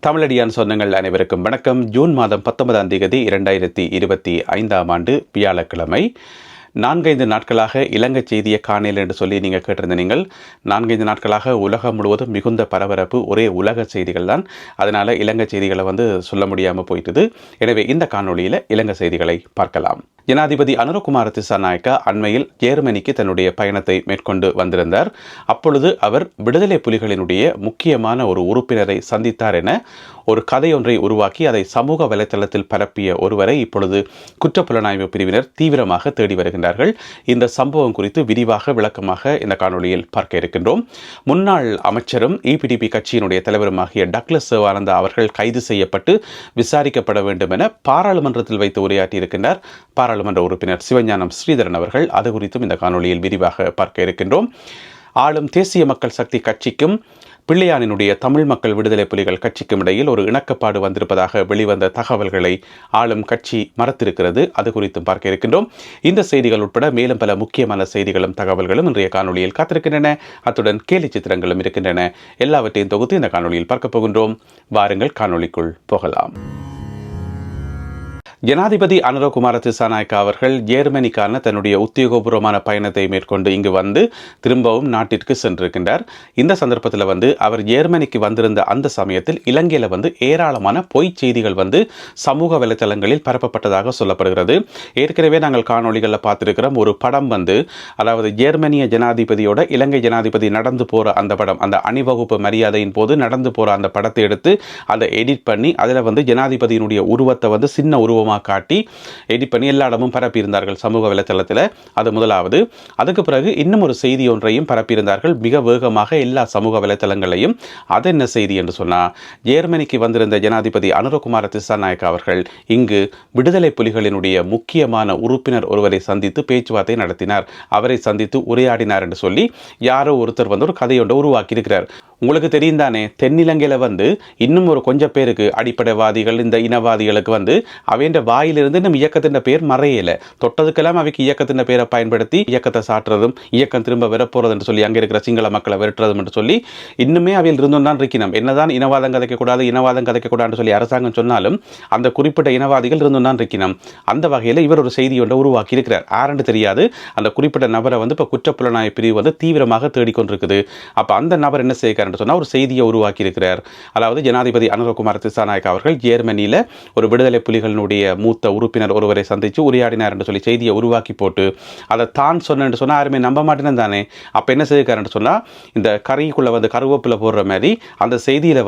தமிழடியான் சொந்தங்கள் அனைவருக்கும் வணக்கம். ஜூன் மாதம் 19ஆம் தேதி 2025ஆம் ஆண்டு வியாழக்கிழமை. 4-5 நாட்களாக இலங்கை செய்தியை காணல் என்று சொல்லி நீங்கள் கேட்டிருந்த நீங்கள் 4-5 நாட்களாக உலகம் முழுவதும் மிகுந்த பரபரப்பு, ஒரே உலக செய்திகள் தான். அதனால் இலங்கை செய்திகளை சொல்ல முடியாமல் போயிட்டுது. எனவே இந்த காணொலியில் இலங்கை செய்திகளை பார்க்கலாம். ஜனாதிபதி அனுரகுமார திசாநாயக்கா அண்மையில் ஜெர்மனிக்கு தன்னுடைய பயணத்தை மேற்கொண்டு வந்திருந்தார். அப்பொழுது அவர் விடுதலை புலிகளினுடைய முக்கியமான ஒரு உறுப்பினரை சந்தித்தார் என ஒரு கதையொன்றை உருவாக்கி அதை சமூக வலைத்தளத்தில் பரப்பிய ஒருவரை இப்பொழுது குற்றப்புலனாய்வு பிரிவினர் தீவிரமாக தேடி வருகின்றார்கள். இந்த சம்பவம் குறித்து விரிவாக விளக்கமாக இந்த காணொலியில் பார்க்க இருக்கின்றோம். முன்னாள் அமைச்சரும் EPDP கட்சியினுடைய தலைவருமாகிய டக்ளஸ் சேவானந்தா அவர்கள் கைது செய்யப்பட்டு விசாரிக்கப்பட வேண்டும் என பாராளுமன்றத்தில் வைத்து உரையாற்றியிருக்கின்றார் பாராளுமன்ற உறுப்பினர் சிவஞானம் ஸ்ரீதரன் அவர்கள். அது குறித்தும் இந்த காணொலியில் விரிவாக பார்க்க இருக்கின்றோம். ஆளும் தேசிய மக்கள் சக்தி கட்சிக்கும் பிள்ளையானினுடைய தமிழ் மக்கள் விடுதலை புலிகள் கட்சிக்கும் இடையில் ஒரு இணக்கப்பாடு வந்திருப்பதாக வெளிவந்த தகவல்களை ஆளும் கட்சி மறுத்திருக்கிறது. அது குறித்தும் பார்க்க இருக்கின்றோம். இந்த செய்திகள் உட்பட மேலும் பல முக்கியமான செய்திகளும் தகவல்களும் இன்றைய காணொலியில் காத்திருக்கின்றன. அத்துடன் கேலி சித்திரங்களும் இருக்கின்றன. எல்லாவற்றையும் தொகுத்து இந்த காணொலியில் பார்க்க போகின்றோம். வாருங்கள் காணொலிக்குள் போகலாம். ஜனாதிபதி அனுரகுமார திசாநாயக்கா அவர்கள் ஜெர்மனிக்கான தன்னுடைய உத்தியோகபூர்வமான பயணத்தை மேற்கொண்டு இங்கு வந்து திரும்பவும் நாட்டிற்கு சென்றிருக்கின்றார். இந்த சந்தர்ப்பத்தில் அவர் ஜெர்மனிக்கு வந்திருந்த அந்த சமயத்தில் இலங்கையில் ஏராளமான பொய் செய்திகள் சமூக வலைத்தளங்களில் பரப்பப்பட்டதாக சொல்லப்படுகிறது. ஏற்கனவே நாங்கள் காணொலிகளில் பார்த்திருக்கிறோம். ஒரு படம் அதாவது ஜெர்மனிய ஜனாதிபதியோட இலங்கை ஜனாதிபதி நடந்து போற அந்த படம், அந்த அணிவகுப்பு மரியாதையின் போது நடந்து போற அந்த படத்தை எடுத்து அதை எடிட் பண்ணி அதில் ஜனாதிபதியினுடைய உருவத்தை சின்ன உருவம் காட்டி எடிட் பண்ணி எல்லா இடமும் பரப்பியிருந்தார்கள் சமூக வலைத்தளத்தில். அது முதலாவது. அதுக்கு பிறகு இன்னும் ஒரு செய்தி ஒன்றையும் பரப்பியிருந்தார்கள் மிக வேகமாக எல்லா சமூக வலைத்தளங்களையும். அது என்ன செய்தி என்று சொன்னால், ஜெர்மனிக்கு வந்திருந்த ஜனாதிபதி அனுரகுமார திசாநாயக்கா அவர்கள் இங்கு விடுதலை புலிகளினுடைய முக்கியமான உறுப்பினர் ஒருவரை சந்தித்து பேச்சுவார்த்தை நடத்தினார், அவரை சந்தித்து உரையாடினார் என்று சொல்லி யாரோ ஒருத்தர் ஒரு கதையொன்றை உருவாக்கி இருக்கிறார். உங்களுக்கு தெரியும் தானே, தென்னிலங்கையில் இன்னும் ஒரு கொஞ்சம் பேருக்கு அடிப்படைவாதிகள் இந்த இனவாதிகளுக்கு அவைன்ற வாயிலிருந்து நம்ம இயக்கத்தின் பேர் மறையலை. தொட்டதுக்கெல்லாம் அவைக்கு இயக்கத்தின் பேரை பயன்படுத்தி இயக்கத்தை சாட்டுறதும் இயக்கம் திரும்ப வரப்போறது என்று சொல்லி அங்கே இருக்கிற சிங்கள மக்களை விரட்டுறதும் என்று சொல்லி இன்னுமே அவையில் இருந்தும் தான் இருக்கணும். என்னதான் இனவாதம் கதைக்கக்கூடாது இனவாதம் கதைக்கக்கூடாதுன்னு சொல்லி அரசாங்கம் சொன்னாலும் அந்த குறிப்பிட்ட இனவாதிகள் இருந்தும் தான் இருக்கணும். அந்த வகையில் இவர் ஒரு செய்தி ஒன்றை உருவாக்கி இருக்கிறார். யாருன்னு தெரியாது. அந்த குறிப்பிட்ட நபரை இப்போ குற்றப்புலனாய்வு பிரிவு தீவிரமாக தேடிக்கொண்டிருக்குது. அப்போ அந்த நபர் என்ன செய்கிறார் சொன்னால் ஒரு செய்தியை உருவாக்கி இருக்கிறார். அதாவது ஜனாதிபதி அனுரகுமார திசாநாயக்கா அவர்கள் ஜெர்மனியில் ஒரு விடுதலை புலிகளினுடைய மூத்த உறுப்பினர் ஒருவரை சந்தித்து உரையாடினார் என்று சொல்லி செய்தியை உருவாக்கி போட்டு அதை தான் சொன்னு சொன்னால் யாருமே நம்ப மாட்டேன்னு தானே. அப்போ என்ன செய்கிறார் சொன்னால், இந்த கறிக்குள்ள கருவேப்பிலை போடுற மாதிரி அந்த செய்தியில்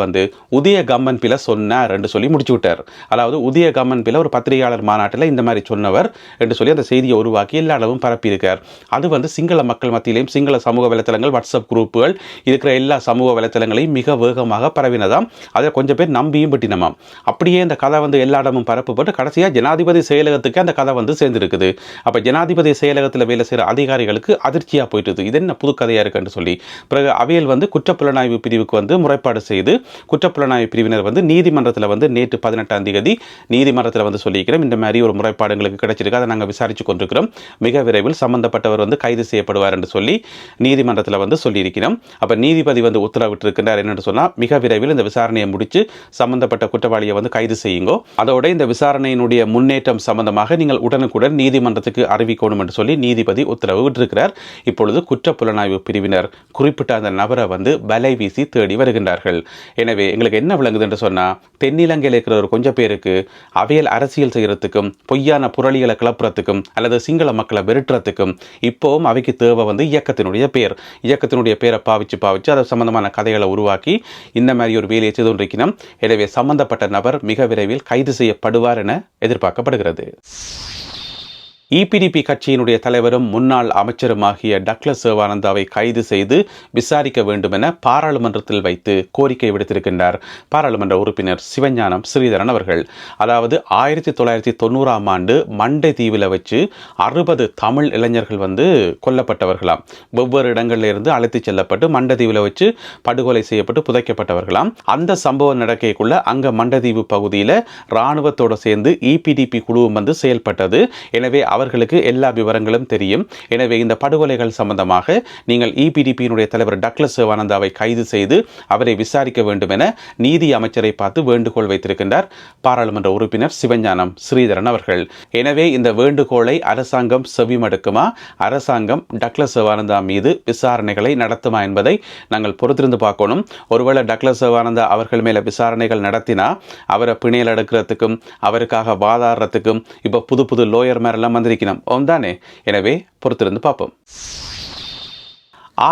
உதய கம்மன் பிள்ளை சொன்னார் என்று சொல்லி முடிச்சு விட்டார். அதாவது உதய கம்மன் பிள்ளை ஒரு பத்திரிகையாளர் மாநாட்டில் இந்த மாதிரி சொன்னவர் என்று சொல்லி அந்த செய்தியை உருவாக்கி எல்லா இடமும் பரப்பியிருக்கார். அது சிங்கள மக்கள் மத்தியிலையும் சிங்கள சமூக வலைத்தளங்கள் வாட்ஸ்அப் குரூப்புகள் இருக்கிற எல்லா சமூக வலைத்தளங்களையும் மிக வேகமாக பரவினதாம். அதை கொஞ்சம் பேர் நம்பியும் பட்டினமாம். அப்படியே இந்த கதை எல்லா இடமும் பரப்பப்பட்டு கடைசியாக ஜனாதிபதி செயலகத்துக்கு அந்த கதை சேர்ந்துருக்குது. அப்போ ஜனாதிபதி செயலகத்தில் வேலை செய்கிற அதிகாரிகளுக்கு அதிர்ச்சியாக போயிட்டுது. இது என்ன புது கதையாக இருக்குன்னு சொல்லி பிறகு அவையில் குற்றப்புலனாய்வு பிரிவுக்கு முறைப்பாடு செய்து குற்றப்புலனாய்வு பிரிவினர் நீதிமன்றத்தில் நேற்று 18ஆம் தேதி நீதிமன்றத்தில் சொல்லியிருக்கிறோம். இந்த மாதிரி ஒரு முறைப்பாடு எங்களுக்கு கிடைச்சிருக்கு, அதை நாங்கள் விசாரித்து கொண்டிருக்கிறோம். மிக விரைவில் சம்பந்தப்பட்டவர் கைது செய்யப்படுவார் என்று சொல்லி நீதிமன்றத்தில் சொல்லியிருக்கிறோம். அப்போ நீதிபதி உத்தரவிட்டிருக்கிறார் என்னென்னு சொன்னால், மிக விரைவில் இந்த விசாரணையை முடித்து சம்பந்தப்பட்ட குற்றவாளியை கைது செய்யுங்கோ. அதோட இந்த விசாரணையினுடைய முன்னேற்றம் சம்பந்தமாக நீங்கள் உடனுக்குடன் நீதிமன்றத்துக்கு அறிவிக்கணும் என்று சொல்லி நீதிபதி உத்தரவு விட்டிருக்கிறார். இப்பொழுது குற்றப்புலனாய்வு பிரிவினர் குறிப்பிட்ட அந்த நபரை வலை வீசி தேடி வருகின்றார்கள். எனவே எங்களுக்கு என்ன விளங்குது என்று சொன்னால், தென்னிலங்கையில் இருக்கிற ஒரு கொஞ்சம் பேருக்கு அவையில் அரசியல் செய்யறதுக்கும் பொய்யான புரளிகளை கிளப்புறதுக்கும் அல்லது சிங்கள மக்களை விரட்டுறதுக்கும் இப்போவும் அவைக்கு தேவை இயக்கத்தினுடைய பேரை பாவிச்சு அதை சம்பந்தமான கதைகளை உருவாக்கி இந்த மாதிரி ஒரு வேலையை செய்து கொண்டிருக்கிறோம். எனவே சம்பந்தப்பட்ட நபர் மிக விரைவில் கைது செய்யப்படுவார் என எதிர்பார்க்கப்படுகிறது. EPDP கட்சியினுடைய தலைவரும் முன்னாள் அமைச்சருமாகிய டக்ளஸ் சேவானந்தாவை கைது செய்து விசாரிக்க வேண்டும் என பாராளுமன்றத்தில் வைத்து கோரிக்கை விடுத்திருக்கின்றார் பாராளுமன்ற உறுப்பினர் சிவஞானம் ஸ்ரீதரன் அவர்கள். அதாவது 1990ஆம் ஆண்டு மண்டை தீவில் வச்சு 60 தமிழ் இளைஞர்கள் கொல்லப்பட்டவர்களாம். வெவ்வேறு இடங்களில் இருந்து அழைத்து செல்லப்பட்டு மண்டை தீவில் வச்சு படுகொலை செய்யப்பட்டு புதைக்கப்பட்டவர்களாம். அந்த சம்பவம் நடக்கைக்குள்ள அங்க மண்டதீவு பகுதியில் இராணுவத்தோடு சேர்ந்து EPDP குழுவும் செயல்பட்டது. எனவே அவர்களுக்கு எல்லா விவரங்களும் தெரியும். எனவே இந்த படுகொலைகள் சம்பந்தமாக நீங்கள் EPDPயினுடைய தலைவர் டக்ளஸ் சிவானந்தாவை கைது செய்து அவரை விசாரிக்க வேண்டும் என நீதி அமைச்சரை பார்த்து வேண்டுகோள் வைத்திருக்கின்றார் பாராளுமன்ற உறுப்பினர் சிவஞானம் ஸ்ரீதரன் அவர்கள். எனவே இந்த வேண்டுகோளை அரசாங்கம் செவிமடுக்குமா, அரசாங்கம் டக்ளஸ் சிவானந்தா மீது விசாரணைகளை நடத்துமா என்பதை நாங்கள் பொறுத்திருந்து பார்க்கணும். ஒருவேளை டக்ளஸ் சிவானந்தா அவர்கள் மேல விசாரணைகள் நடத்தினா அவரை பிணையில் எடுக்கிறதுக்கும் அவருக்காக வாதாடுறதுக்கும் இப்போ புது புது லோயர் மேரெல்லாம் வந்திருக்கணும் தானே. எனவே பொறுத்திருந்து பார்ப்போம்.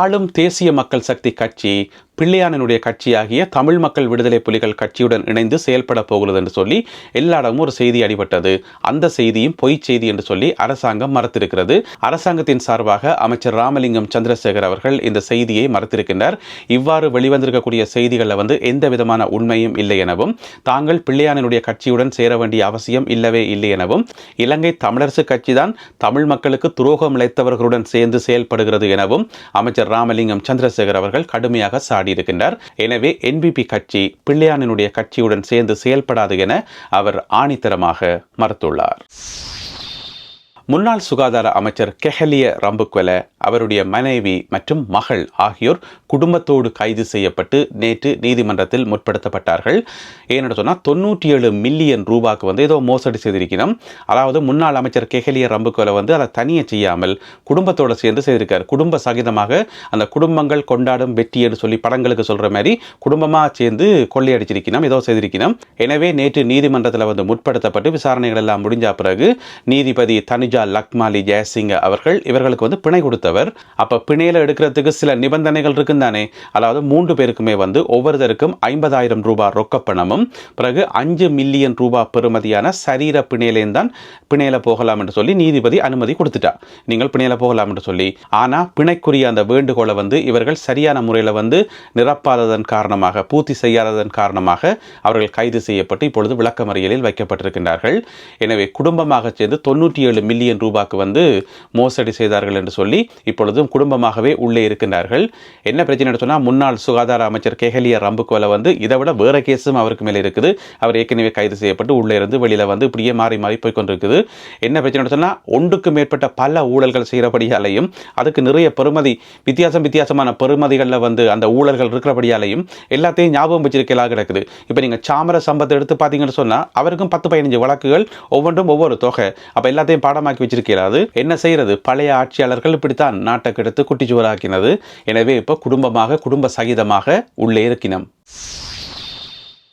ஆளும் தேசிய மக்கள் சக்தி கட்சி பிள்ளையானினுடைய கட்சியாகிய தமிழ் மக்கள் விடுதலை புலிகள் கட்சியுடன் இணைந்து செயல்பட போகிறது என்று சொல்லி எல்லா இடமும் ஒரு செய்தி அடிபட்டது. அந்த செய்தியும் பொய் செய்தி என்று சொல்லி அரசாங்கம் மறுத்திருக்கிறது. அரசாங்கத்தின் சார்பாக அமைச்சர் ராமலிங்கம் சந்திரசேகர் அவர்கள் இந்த செய்தியை மறுத்திருக்கின்றார். இவ்வாறு வெளிவந்திருக்கக்கூடிய செய்திகளில் எந்த விதமான உண்மையும் இல்லை எனவும், தாங்கள் பிள்ளையானினுடைய கட்சியுடன் சேர வேண்டிய அவசியம் இல்லவே இல்லை எனவும், இலங்கை தமிழரசு கட்சிதான் தமிழ் மக்களுக்கு துரோகம் இழைத்தவர்களுடன் சேர்ந்து செயல்படுகிறது எனவும் அமைச்சர் ராமலிங்கம் சந்திரசேகர் அவர்கள் கடுமையாக சாடி இருக்கின்றார். எனவே NPP கட்சி பிள்ளையானினுடைய கட்சியுடன் சேர்ந்து செயல்படாது என அவர் ஆணித்தரமாக மறுத்துள்ளார். முன்னாள் சுகாதார அமைச்சர் கெஹலிய ரம்புக்வெல அவருடைய மனைவி மற்றும் மகள் ஆகியோர் குடும்பத்தோடு கைது செய்யப்பட்டு நேற்று நீதிமன்றத்தில் முற்படுத்தப்பட்டார்கள். ஏன்னு சொன்னால் 97 மில்லியன் ரூபாய்க்கு ஏதோ மோசடி செய்திருக்கணும். அதாவது முன்னாள் அமைச்சர் கெஹலிய ரம்புக்வெல அதை தனியே செய்யாமல் குடும்பத்தோடு சேர்ந்து செய்திருக்கார். குடும்ப சகிதமாக அந்த குடும்பங்கள் கொண்டாடும் வெற்றி என்று சொல்லி படங்களுக்கு சொல்ற மாதிரி குடும்பமாக சேர்ந்து கொள்ளையடிச்சிருக்கணும், ஏதோ செய்திருக்கணும். எனவே நேற்று நீதிமன்றத்தில் முற்படுத்தப்பட்டு விசாரணைகள் எல்லாம் முடிஞ்ச பிறகு நீதிபதி தனிஜா லக்மாலி ஜெயசிங்க அவர்கள் இவர்களுக்கு பிணை கொடுத்தவர். அப்ப பிணையில எடுக்கிறதுக்கு சில நிபந்தனைகள் இருக்குந்தானே. அதாவது 3 பேருக்குமே ஒவ்வொருத்தருக்கும் 50,000 ரூபாய் ரொக்கப்பணமும் பிறகு 5 மில்லியன் ரூபாய் பெறுமதியான சரீர பிணையிலேயும் தான் பிணையில போகலாம் என்று சொல்லி நீதிபதி அனுமதி கொடுத்துட்டார். நீங்கள் பிணையில போகலாம் என்று சொல்லி. ஆனா பிணைக்குரிய அந்த வேண்டுகோளை இவர்கள் சரியான முறையில் நிரப்பாததன் காரணமாக, பூர்த்தி செய்யாததன் காரணமாக அவர்கள் கைது செய்யப்பட்டு இப்பொழுது விளக்கமறியலில் வைக்கப்பட்டிருக்கின்றார்கள். எனவே குடும்பமாக சேர்ந்து 97 மில்லியன் ரூபாய்க்கு மோசடி செய்தார்கள் என்று சொல்லி இப்பொழுதும் குடும்பமாகவே உள்ளே இருக்கின்றார்கள். என்ன பிரச்சனை சொன்னா, முன்னாள் சுகாதார அமைச்சர் கெஹலிய ரம்புக்வெல இதை விட வேற கேஸும் அவருக்கு மேலே இருக்குது. அவர் ஏற்கனவே கைது செய்யப்பட்டு உள்ளே இருந்து வெளியில இப்படியே மாறி மாறி போய் கொண்டிருக்குது. என்ன பிரச்சனை சொன்னா, ஒன்றுக்கு மேற்பட்ட பல ஊழல்கள் செய்யறபடியாலையும் அதுக்கு நிறைய பெறுமதி வித்தியாசமான பெறுமதிகளில் அந்த ஊழல்கள் இருக்கிறபடியாலையும் எல்லாத்தையும் ஞாபகம் வச்சிருக்கலாம் கிடக்குது. இப்போ நீங்க சாமர சம்பத்தை எடுத்து பார்த்தீங்கன்னு சொன்னா அவருக்கும் 10-15 வழக்குகள், ஒவ்வொன்றும் ஒவ்வொரு தொகை. அப்ப எல்லாத்தையும் பாடமாக்கி வச்சிருக்கிறாரு. என்ன செய்யறது, பழைய ஆட்சியாளர்கள் இப்படித்தான் நாட்டை கெடுத்து குட்டிச்சுவராக்கினது. எனவே இப்ப குடும்ப சகிதமாக உள்ளே இருக்கணும்.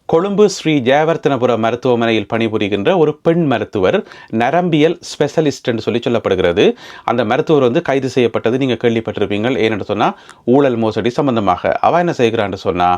கொழும்பு ஸ்ரீ ஜெயவர்த்தனபுர மருத்துவமனையில் பணிபுரிகின்ற ஒரு பெண் மருத்துவர், நரம்பியல் ஸ்பெஷலிஸ்ட் என்று சொல்லப்படுகிறது. அந்த மருத்துவர் கைது செய்யப்பட்டது நீங்க கேள்விப்பட்டிருப்பீங்க. ஏன்னு சொன்னா ஊழல் மோசடி சம்பந்தமாக. அவ என்ன செய்கிறான்னு சொன்னா,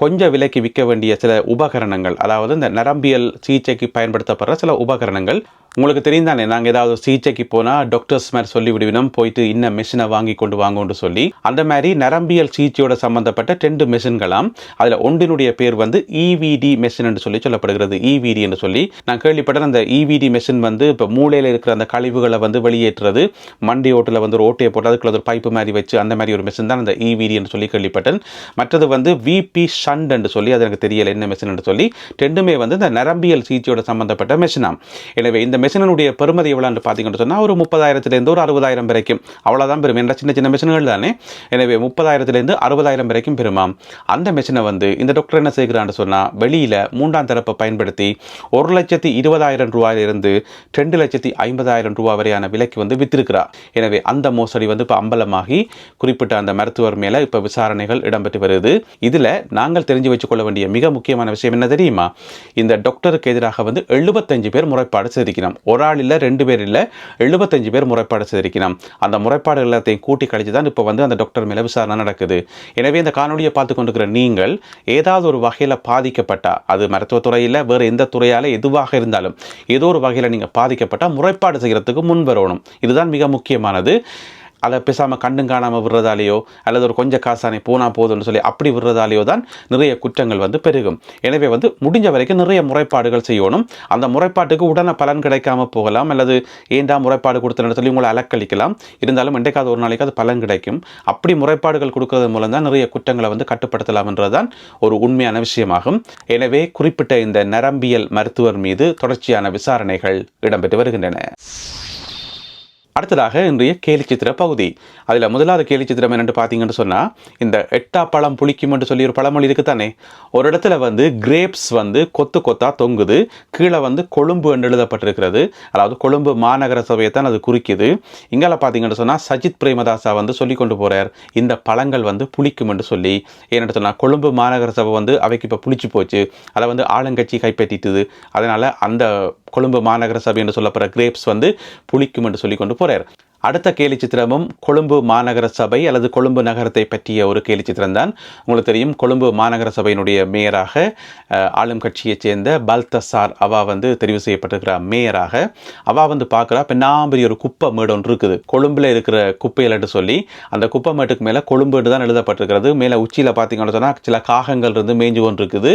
கொஞ்சம் விலைக்கு விற்க வேண்டிய சில உபகரணங்கள், அதாவது இந்த நரம்பியல் சிகிச்சைக்கு பயன்படுத்தப்படுற சில உபகரணங்கள் உங்களுக்கு தெரியும் தானே. நாங்கள் ஏதாவது சிகிச்சைக்கு போனால் டாக்டர்ஸ் மாதிரி சொல்லி விடுவினோம், போயிட்டு இன்னும் மெஷினை வாங்கி கொண்டு வாங்கன்னு சொல்லி. அந்த மாதிரி நரம்பியல் சிகிச்சையோட சம்பந்தப்பட்ட 2 மெஷின்களாம். அதில் ஒன்றினுடைய பேர் EVD மெஷின் என்று சொல்லப்படுகிறது. EVD என்று சொல்லி நான் கேள்விப்பட்டேன். அந்த EVD மெஷின் இப்போ மூளையில் இருக்கிற அந்த கழிவுகளை வெளியேற்றுறது. மண்டி ஓட்டில் ஒரு ஓட்டையை போட்டு அதுக்குள்ள ஒரு பைப்பு மாதிரி வச்சு அந்த மாதிரி ஒரு மெஷின் தான் அந்த EVD என்று சொல்லி கேள்விப்பட்டேன். மற்றது VP ஷண்ட் என்று சொல்லி, அது எனக்கு தெரியல என்ன மெஷின் என்று சொல்லி. 2மே இந்த நரம்பியல் சிகிச்சையோட சம்பந்தப்பட்ட மெஷினாம். எனவே இந்த மெஷினுடைய பெறுமதி எவ்வளவு பார்த்தீங்கன்னு சொன்னா ஒரு 30,000 ஒரு 60,000 வரைக்கும் அவ்வளவுதான் பெறும். என்ற சின்ன மெஷின்கள் தானே. எனவே 30,000 60,000 வரைக்கும் பெறுமாம். அந்த மெஷினை இந்த டாக்டர் என்ன செய்கிறான்னு சொன்னா, வெளியில 3ஆம் தரப்பை பயன்படுத்தி 1,20,000 ரூபாயிலிருந்து 2,50,000 ரூபாய் வரையான விலைக்கு வித்திருக்கிறார். எனவே அந்த மோசடி இப்ப அம்பலமாகி குறிப்பிட்ட அந்த மருத்துவர் மேல இப்ப விசாரணைகள் இடம்பெற்று வருது. இதுல நாங்கள் தெரிஞ்சு வச்சுக்கொள்ள வேண்டிய மிக முக்கியமான விஷயம் என்ன தெரியுமா, இந்த டாக்டருக்கு எதிராக 75 பேர் முறைப்பாடு செய்திருக்கிறோம். ஒரு ஆள் இல்ல, 2 பேர் இல்ல, 75 பேர் முறைப்பாடு செய்திருக்கிறோம். அந்த முறைப்பாடு எல்லாத்தையும் கூட்டி கழிச்சு தான் இப்போ அந்த டாக்டர் மேல விசாரணை நடக்குது. எனவே இந்த காணொலியை பார்த்து கொண்டிருக்கிற நீங்கள் ஏதாவது ஒரு வகையில பாதிக்கப்பட்டா, அது மருத்துவத்துறையில் வேறு எந்த துறையால எதுவாக இருந்தாலும் ஏதோ ஒரு வகையில் நீங்க பாதிக்கப்பட்டா முறைப்பாடு செய்யறதுக்கு முன் வரணும். இதுதான் மிக முக்கியமானது. அதை பேசாமல் கண்டும் காணாமல் விடுறதாலேயோ அல்லது ஒரு கொஞ்சம் காசானே போனால் போதும்னு சொல்லி அப்படி விடுறதாலேயோ தான் நிறைய குற்றங்கள் பெருகும். எனவே முடிஞ்ச வரைக்கும் நிறைய முறைப்பாடுகள் செய்யணும். அந்த முறைப்பாட்டுக்கு உடனே பலன் கிடைக்காம போகலாம், அல்லது ஏண்டா முறைப்பாடு கொடுத்தேன்னு சொல்லி உங்களை அலக்களிக்கலாம். இருந்தாலும் இன்றைக்காவது ஒரு நாளைக்கு அது பலன் கிடைக்கும். அப்படி முறைப்பாடுகள் கொடுக்கறது மூலம் தான் நிறைய குற்றங்களை கட்டுப்படுத்தலாம் என்றுதான் ஒரு உண்மையான விஷயமாகும். எனவே குறிப்பிட்ட இந்த நரம்பியல் மருத்துவர் மீது தொடர்ச்சியான விசாரணைகள் இடம்பெற்று வருகின்றன. அடுத்ததாக இன்றைய கேலிச்சித்திர பகுதி. அதில் முதலாவது கேலிச்சித்திரம் என்னென்னு பார்த்தீங்கன்னு சொன்னால், இந்த எட்டா பழம் புளிக்கும் என்று சொல்லி ஒரு பழமொழி இருக்குது தானே. ஒரு இடத்துல வந்து கிரேப்ஸ் வந்து கொத்து கொத்தா தொங்குது, கீழே வந்து கொழும்பு என்று எழுதப்பட்டிருக்கிறது. அதாவது கொழும்பு மாநகர சபையை தான் அது குறிக்குது. இங்கால பார்த்தீங்கன்னு சொன்னால் சஜித் பிரேமதாசா வந்து சொல்லி கொண்டு போகிறார், இந்த பழங்கள் வந்து புளிக்கும் என்று சொல்லி. ஏன்னு சொன்னால் கொழும்பு மாநகர சபை வந்து அவைக்கு இப்போ புளிச்சு போச்சு, அதை வந்து ஆளுங்கட்சி கைப்பற்றிட்டுது. அதனால் அந்த கொழும்பு மாநகர சபை என்று சொல்லப்படுற கிரேப்ஸ் வந்து புளிக்கும் என்று சொல்லி கொண்டு போகிறார். அடுத்த கேலிச்சித்திரமும் கொழும்பு மாநகர சபை அல்லது கொழும்பு நகரத்தை பற்றிய ஒரு கேலிச்சித்திரம் தான். உங்களுக்கு தெரியும், கொழும்பு மாநகர சபையினுடைய மேயராக ஆளும் கட்சியைச் சேர்ந்த பல்தசார் அவா வந்து தெரிவு செய்யப்பட்டிருக்கிற மேயராக. அவா வந்து பார்க்குறா, பெரிய ஒரு குப்பை மேடு ஒன்று இருக்குது, கொழும்பில் இருக்கிற குப்பையில்ட்டு சொல்லி. அந்த குப்பை மேட்டுக்கு மேலே கொழும்புன்னு தான் எழுதப்பட்டிருக்கிறது. மேலே உச்சியில் பார்த்தீங்கன்னு சொன்னால் சில காகங்கள் இருந்து மேய்ஞ்சு கொண்டு இருக்குது.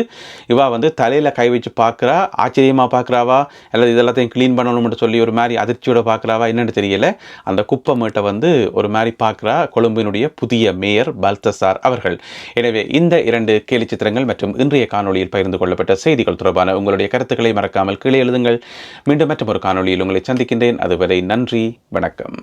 இவா வந்து தலையில் கை வச்சு பார்க்குறா, ஆச்சரியமாக பார்க்குறாவா அல்லது இதெல்லாத்தையும் க்ளீன் பண்ணணும்னு சொல்லி ஒரு மாதிரி அதிர்ச்சியோட பார்க்குறாவா என்னென்னு தெரியல. அந்த குப்பை மேட்டை வந்து ஒரு மாதிரி பார்க்குறா கொழும்பினுடைய புதிய மேயர் பல்தசார் அவர்கள். எனவே இந்த 2 கேலிச்சித்திரங்கள் மற்றும் இன்றைய காணொலியில் பகிர்ந்து கொள்ளப்பட்ட செய்திகள் தொடர்பான உங்களுடைய கருத்துக்களை மறக்காமல் கீழே எழுதுங்கள். மீண்டும் மற்றும் ஒரு காணொலியில் உங்களை சந்திக்கின்றேன். அதுவரை நன்றி, வணக்கம்.